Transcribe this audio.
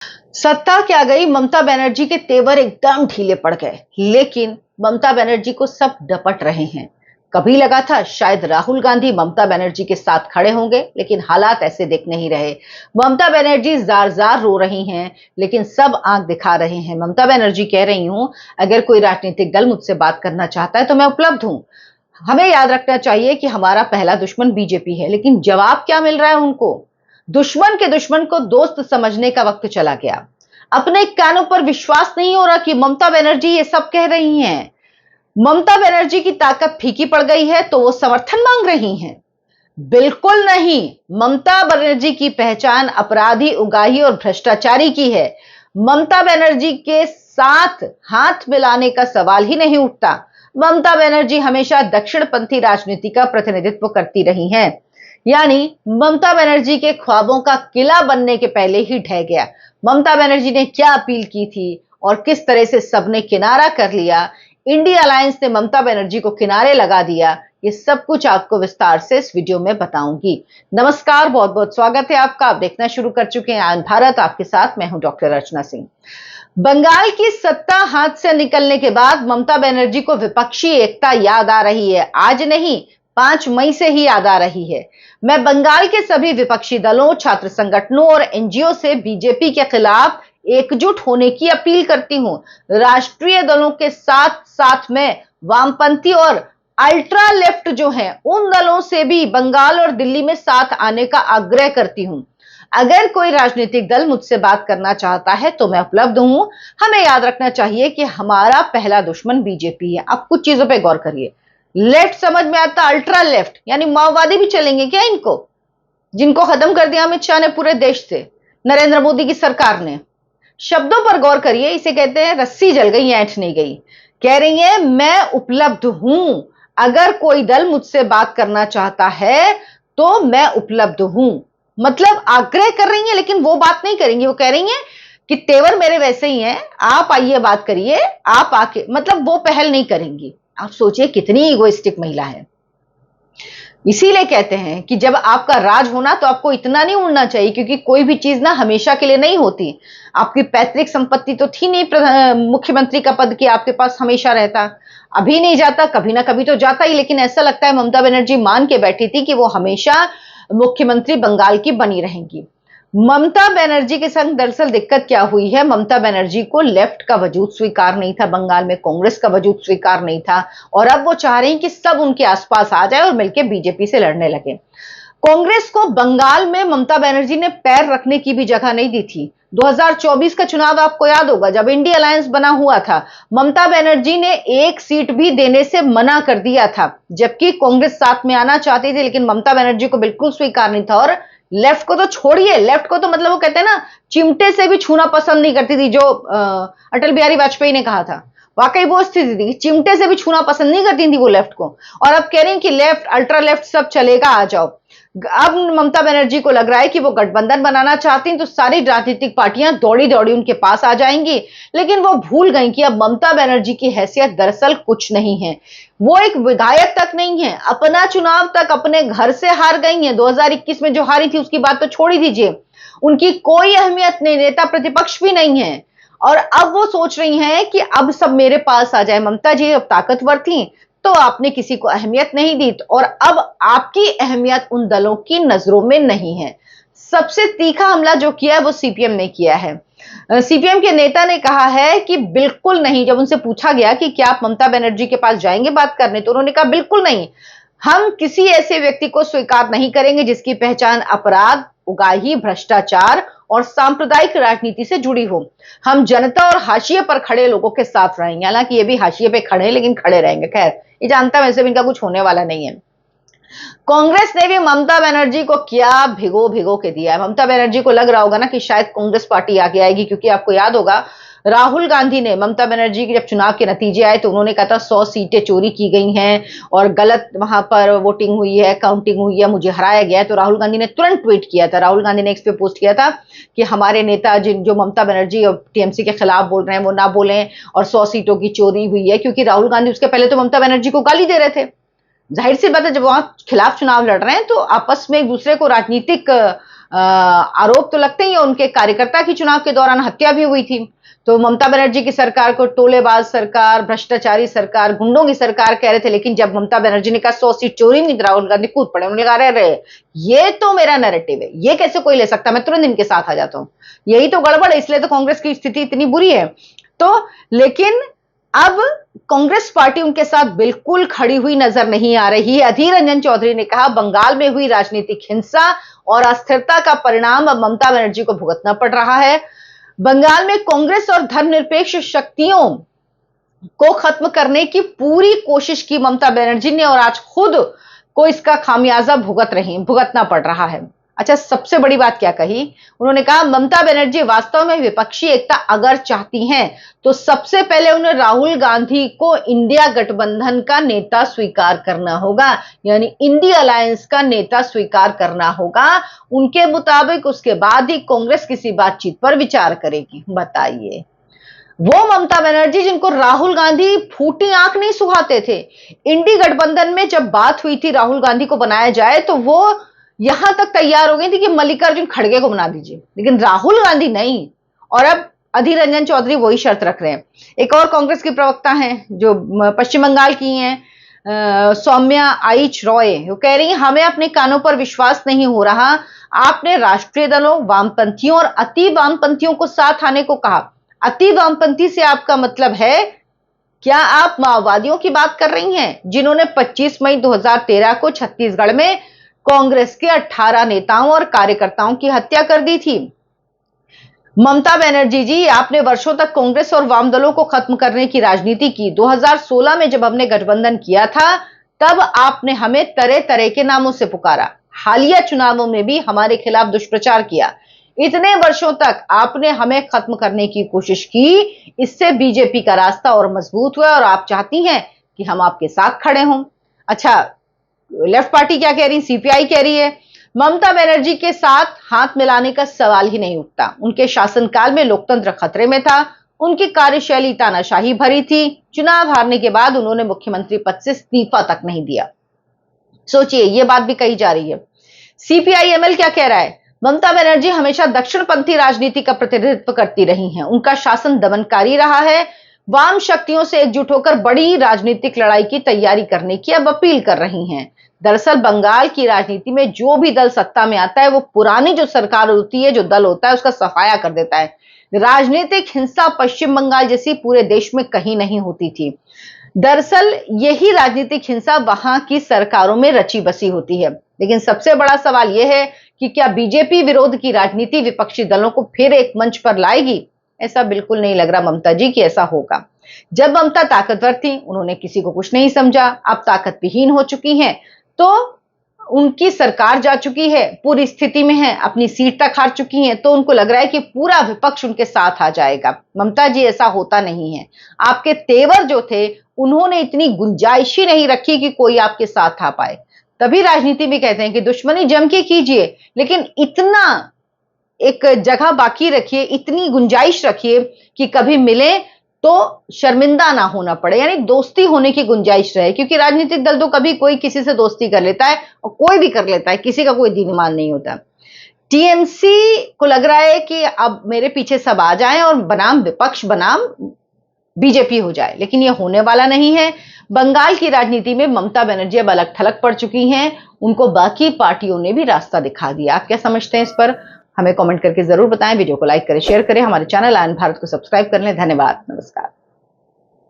सत्ता क्या गई, ममता बनर्जी के तेवर एकदम ढीले पड़ गए। लेकिन ममता बनर्जी को सब डपट रहे हैं। कभी लगा था शायद राहुल गांधी ममता बनर्जी के साथ खड़े होंगे, लेकिन हालात ऐसे दिख नहीं रहे। ममता बनर्जी जार जार रो रही हैं, लेकिन सब आंख दिखा रहे हैं। ममता बनर्जी कह रही हूं, अगर कोई राजनीतिक दल मुझसे बात करना चाहता है तो मैं उपलब्ध हूं। हमें याद रखना चाहिए कि हमारा पहला दुश्मन बीजेपी है, लेकिन जवाब क्या मिल रहा है उनको? दुश्मन के दुश्मन को दोस्त समझने का वक्त चला गया। अपने कानों पर विश्वास नहीं हो रहा कि ममता बनर्जी ये सब कह रही हैं। ममता बनर्जी की ताकत फीकी पड़ गई है तो वो समर्थन मांग रही हैं। बिल्कुल नहीं। ममता बनर्जी की पहचान अपराधी, उगाही और भ्रष्टाचारी की है। ममता बनर्जी के साथ हाथ मिलाने का सवाल ही नहीं उठता। ममता बनर्जी हमेशा दक्षिणपंथी राजनीति का प्रतिनिधित्व करती रही हैं। यानी ममता बनर्जी के ख्वाबों का किला बनने के पहले ही ढह गया। ममता बनर्जी ने क्या अपील की थी और किस तरह से सबने किनारा कर लिया, इंडिया अलायंस ने ममता बनर्जी को किनारे लगा दिया, ये सब कुछ आपको विस्तार से इस वीडियो में बताऊंगी। नमस्कार, बहुत बहुत स्वागत है आपका। आप देखना शुरू कर चुके हैं आनंद भारत, आपके साथ मैं हूं डॉक्टर अर्चना सिंह। बंगाल की सत्ता हाथ से निकलने के बाद ममता बनर्जी को विपक्षी एकता याद आ रही है। आज नहीं, 5 मई से ही याद आ रही है। मैं बंगाल के सभी विपक्षी दलों, छात्र संगठनों और एनजीओ से बीजेपी के खिलाफ एकजुट होने की अपील करती हूं। राष्ट्रीय दलों के साथ साथ में वामपंथी और अल्ट्रा लेफ्ट जो हैं, उन दलों से भी बंगाल और दिल्ली में साथ आने का आग्रह करती हूं। अगर कोई राजनीतिक दल मुझसे बात करना चाहता है तो मैं उपलब्ध हूं। हमें याद रखना चाहिए कि हमारा पहला दुश्मन बीजेपी है। आप कुछ चीजों पे गौर करिए। लेफ्ट समझ में आता, अल्ट्रा लेफ्ट यानी माओवादी भी चलेंगे क्या इनको, जिनको खत्म कर दिया अमित शाह ने पूरे देश से, नरेंद्र मोदी की सरकार ने। शब्दों पर गौर करिए, इसे कहते हैं रस्सी जल गई ऐंठ नहीं गई। कह रही है मैं उपलब्ध हूं, अगर कोई दल मुझसे बात करना चाहता है तो मैं उपलब्ध हूं। मतलब आग्रह कर रही है, लेकिन वो बात नहीं करेंगी। वो कह रही है कि तेवर मेरे वैसे ही हैं, आप आइए बात करिए, आप आके, मतलब वो पहल नहीं करेंगी। आप सोचिए कितनी इगोइस्टिक महिला है। इसीलिए कहते हैं कि जब आपका राज होना तो आपको इतना नहीं उड़ना चाहिए, क्योंकि कोई भी चीज ना हमेशा के लिए नहीं होती। आपकी पैतृक संपत्ति तो थी नहीं मुख्यमंत्री का पद कि आपके पास हमेशा रहता। अभी नहीं जाता, कभी ना कभी तो जाता ही। लेकिन ऐसा लगता है ममता बनर्जी मान के बैठी थी कि वो हमेशा मुख्यमंत्री बंगाल की बनी रहेंगी। ममता बनर्जी के संग दरअसल दिक्कत क्या हुई है, ममता बनर्जी को लेफ्ट का वजूद स्वीकार नहीं था, बंगाल में कांग्रेस का वजूद स्वीकार नहीं था, और अब वो चाह रही कि सब उनके आसपास आ जाए और मिलकर बीजेपी से लड़ने लगे। कांग्रेस को बंगाल में ममता बनर्जी ने पैर रखने की भी जगह नहीं दी थी। 2024 का चुनाव आपको याद होगा, जब इंडिया अलायंस बना हुआ था, ममता बनर्जी ने एक सीट भी देने से मना कर दिया था, जबकि कांग्रेस साथ में आना चाहती थी, लेकिन ममता बनर्जी को बिल्कुल स्वीकार नहीं था। और लेफ्ट को तो छोड़िए, लेफ्ट को तो मतलब वो कहते हैं ना, चिमटे से भी छूना पसंद नहीं करती थी, जो अटल बिहारी वाजपेयी ने कहा था। वाकई वो स्थिति थी, चिमटे से भी छूना पसंद नहीं करती थी वो लेफ्ट को। और अब कह रही हैं कि लेफ्ट, अल्ट्रा लेफ्ट सब चलेगा, आ जाओ। अब ममता बनर्जी को लग रहा है कि वो गठबंधन बनाना चाहती हैं, तो सारी राजनीतिक पार्टियां दौड़ी दौड़ी उनके पास आ जाएंगी। लेकिन वो भूल गई कि अब ममता बनर्जी की हैसियत दरअसल कुछ नहीं है। वो एक विधायक तक नहीं है, अपना चुनाव तक अपने घर से हार गई हैं। 2021 में जो हारी थी उसकी बात तो छोड़ ही दीजिए, उनकी कोई अहमियत नहीं, नेता प्रतिपक्ष भी नहीं है। और अब वो सोच रही हैं कि अब सब मेरे पास आ जाए। ममता जी अब ताकतवर थी तो आपने किसी को अहमियत नहीं दी, और अब आपकी अहमियत उन दलों की नजरों में नहीं है। सबसे तीखा हमला जो किया है वो सीपीएम ने किया है। सीपीएम के नेता ने कहा है कि बिल्कुल नहीं। जब उनसे पूछा गया कि क्या आप ममता बनर्जी के पास जाएंगे बात करने, तो उन्होंने कहा बिल्कुल नहीं, हम किसी ऐसे व्यक्ति को स्वीकार नहीं करेंगे जिसकी पहचान अपराध, उगाही, भ्रष्टाचार और सांप्रदायिक राजनीति से जुड़ी हो। हम जनता और हाशिए पर खड़े लोगों के साथ रहेंगे। हालांकि ये भी हाशिए पे खड़े हैं, लेकिन खड़े रहेंगे। खैर, ये जानता वैसे भी इनका कुछ होने वाला नहीं है। कांग्रेस ने भी ममता बनर्जी को क्या भिगो भिगो के दिया है। ममता बनर्जी को लग रहा होगा ना कि शायद कांग्रेस पार्टी आगे आएगी, क्योंकि आपको याद होगा राहुल गांधी ने ममता बनर्जी के जब चुनाव के नतीजे आए तो उन्होंने कहा था 100 सीटें चोरी की गई हैं और गलत वहां पर वोटिंग हुई है, काउंटिंग हुई है, मुझे हराया गया है। तो राहुल गांधी ने तुरंत ट्वीट किया था, राहुल गांधी ने इस पे पोस्ट किया था कि हमारे नेता जो ममता बनर्जी और टीएमसी के खिलाफ बोल रहे हैं वो ना बोलें, और 100 सीटों की चोरी हुई है। क्योंकि राहुल गांधी उसके पहले तो ममता बनर्जी को गाली दे रहे थे। जाहिर सी बात है, जब वहां खिलाफ चुनाव लड़ रहे हैं तो आपस में एक दूसरे को राजनीतिक आरोप तो लगते ही है, उनके कार्यकर्ता की चुनाव के दौरान हत्या भी हुई थी। तो ममता बनर्जी की सरकार को टोलेबाज सरकार, भ्रष्टाचारी सरकार, गुंडों की सरकार कह रहे थे, लेकिन जब ममता बनर्जी ने कहा 100 सीट चोरी नहीं, राहुल गांधी कूद पड़े। उन्होंने कहा अरे ये तो मेरा नैरेटिव है, ये कैसे कोई ले सकता, मैं तुरंत इनके साथ आ जाता हूं। यही तो गड़बड़ है, इसलिए तो कांग्रेस की स्थिति इतनी बुरी है। तो लेकिन अब कांग्रेस पार्टी उनके साथ बिल्कुल खड़ी हुई नजर नहीं आ रही है। अधीर रंजन चौधरी ने कहा बंगाल में हुई राजनीतिक हिंसा और अस्थिरता का परिणाम अब ममता बनर्जी को भुगतना पड़ रहा है। बंगाल में कांग्रेस और धर्मनिरपेक्ष शक्तियों को खत्म करने की पूरी कोशिश की ममता बनर्जी ने, और आज खुद को इसका खामियाजा भुगतना पड़ रहा है। अच्छा, सबसे बड़ी बात क्या कही उन्होंने? कहा ममता बनर्जी वास्तव में विपक्षी एकता अगर चाहती हैं तो सबसे पहले उन्हें राहुल गांधी को इंडिया गठबंधन का नेता स्वीकार करना होगा, यानी इंडिया अलायंस का नेता स्वीकार करना होगा उनके मुताबिक। उसके बाद ही कांग्रेस किसी बातचीत पर विचार करेगी। बताइए, वो ममता बनर्जी जिनको राहुल गांधी फूटी आंख नहीं सुहाते थे, इंडी गठबंधन में जब बात हुई थी राहुल गांधी को बनाया जाए तो वो यहां तक तैयार हो गई थी कि मल्लिकार्जुन खड़गे को बना दीजिए, लेकिन राहुल गांधी नहीं। और अब अधीर रंजन चौधरी वही शर्त रख रहे हैं। एक और कांग्रेस की प्रवक्ता हैं जो पश्चिम बंगाल की हैं, सौम्या आइच रॉय, वो कह रही हैं हमें अपने कानों पर विश्वास नहीं हो रहा। आपने राष्ट्रीय दलों, वामपंथियों और अति वामपंथियों को साथ आने को कहा। अति वामपंथी से आपका मतलब है, क्या आप माओवादियों की बात कर रही हैं जिन्होंने 25 मई 2013 को छत्तीसगढ़ में कांग्रेस के 18 नेताओं और कार्यकर्ताओं की हत्या कर दी थी? ममता बनर्जी जी, आपने वर्षों तक कांग्रेस और वाम दलों को खत्म करने की राजनीति की। 2016 में जब हमने गठबंधन किया था तब आपने हमें तरह तरह के नामों से पुकारा, हालिया चुनावों में भी हमारे खिलाफ दुष्प्रचार किया। इतने वर्षों तक आपने हमें खत्म करने की कोशिश की, इससे बीजेपी का रास्ता और मजबूत हुआ और आप चाहती हैं कि हम आपके साथ खड़े हों। अच्छा, लेफ्ट पार्टी क्या कह रही, सीपीआई कह रही है ममता बनर्जी के साथ हाथ मिलाने का सवाल ही नहीं उठता। उनके शासनकाल में लोकतंत्र खतरे में था, उनकी कार्यशैली तानाशाही भरी थी। चुनाव हारने के बाद उन्होंने मुख्यमंत्री पद से इस्तीफा तक नहीं दिया। सोचिए, यह बात भी कही जा रही है। सीपीआई-एमएल क्या कह रहा है? ममता बनर्जी हमेशा दक्षिणपंथी राजनीति का प्रतिनिधित्व करती रही हैं, उनका शासन दमनकारी रहा है। वाम शक्तियों से एकजुट होकर बड़ी राजनीतिक लड़ाई की तैयारी करने की अब अपील कर रही हैं। दरअसल बंगाल की राजनीति में जो भी दल सत्ता में आता है वो पुरानी जो सरकार होती है, जो दल होता है, उसका सफाया कर देता है। राजनीतिक हिंसा पश्चिम बंगाल जैसी पूरे देश में कहीं नहीं होती थी। दरअसल यही राजनीतिक हिंसा वहां की सरकारों में रची बसी होती है। लेकिन सबसे बड़ा सवाल यह है कि क्या बीजेपी विरोध की राजनीति विपक्षी दलों को फिर एक मंच पर लाएगी? ऐसा बिल्कुल नहीं लग रहा ममता जी कि ऐसा होगा। जब ममता ताकतवर थी उन्होंने किसी को कुछ नहीं समझा, अब ताकत विहीन हो चुकी हैं तो उनकी सरकार जा चुकी है, पूरी स्थिति में है, अपनी सीट तक हार चुकी हैं, तो उनको लग रहा है कि पूरा विपक्ष उनके साथ आ जाएगा। ममता जी, ऐसा होता नहीं है। आपके तेवर जो थे उन्होंने इतनी गुंजाइश ही नहीं रखी कि कोई आपके साथ आ पाए। तभी राजनीति में कहते हैं कि दुश्मनी जम के कीजिए, लेकिन इतना एक जगह बाकी रखिए, इतनी गुंजाइश रखिए कि कभी मिले तो शर्मिंदा ना होना पड़े, यानी दोस्ती होने की गुंजाइश रहे। क्योंकि राजनीतिक दल तो कभी कोई किसी से दोस्ती कर लेता है और कोई भी कर लेता है, किसी का कोई दीन ईमान नहीं होता। टीएमसी को लग रहा है कि अब मेरे पीछे सब आ जाएं और बनाम विपक्ष बनाम बीजेपी हो जाए, लेकिन यह होने वाला नहीं है। बंगाल की राजनीति में ममता बनर्जी अब अलग थलग पड़ चुकी हैं, उनको बाकी पार्टियों ने भी रास्ता दिखा दिया। आप क्या समझते हैं इस पर? हमें कमेंट करके जरूर बताएं। वीडियो को लाइक करें, शेयर करें, हमारे चैनल आयन भारत को सब्सक्राइब कर लें। धन्यवाद, नमस्कार।